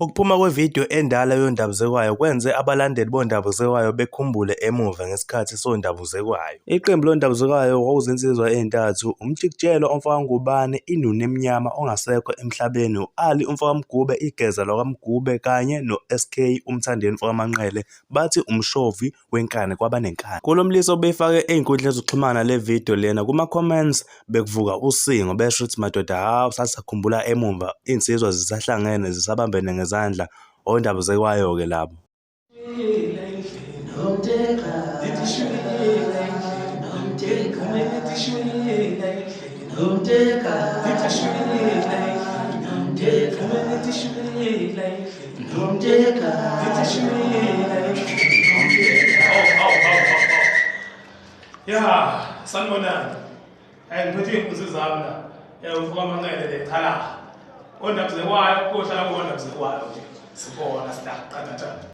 Ukuphuma kwevidiyo endala yondabuzekwayo kwenze abalandeli bondabuzekwayo bekhumbule emuva ngesikhathi sondabuzekwayo. Iqembu londabuzekwayo kwakuzinsizwa ey'ntathu, umtshitshelo omfaka ngubane, inuni emnyama ongasekho emhlabeni, u-Ali umfaka Mgube, igeza lakwaMgube kanye no-SK umthandeni mfaka Manqele, bathi umshovi wenkani kwabanenkani. Kulo mliso beyifake ey'nkundleni zokuxhumana le vidiyo lena, kuma-comments bekuvuka usingo besho ukuthi madoda, hawu sasakhumbula emumva iy'nsizwa zisahlangene zisabambene ngezandla. Ondabuzekwayo-ke labo. Ya, sanibonani. Ngiphethe iy'mbuzi zami la. Umfaka Manqele lechala. Ondabuzekwayo, kohlala kondabuzekwayo nje. Sibona sidakuqathatha.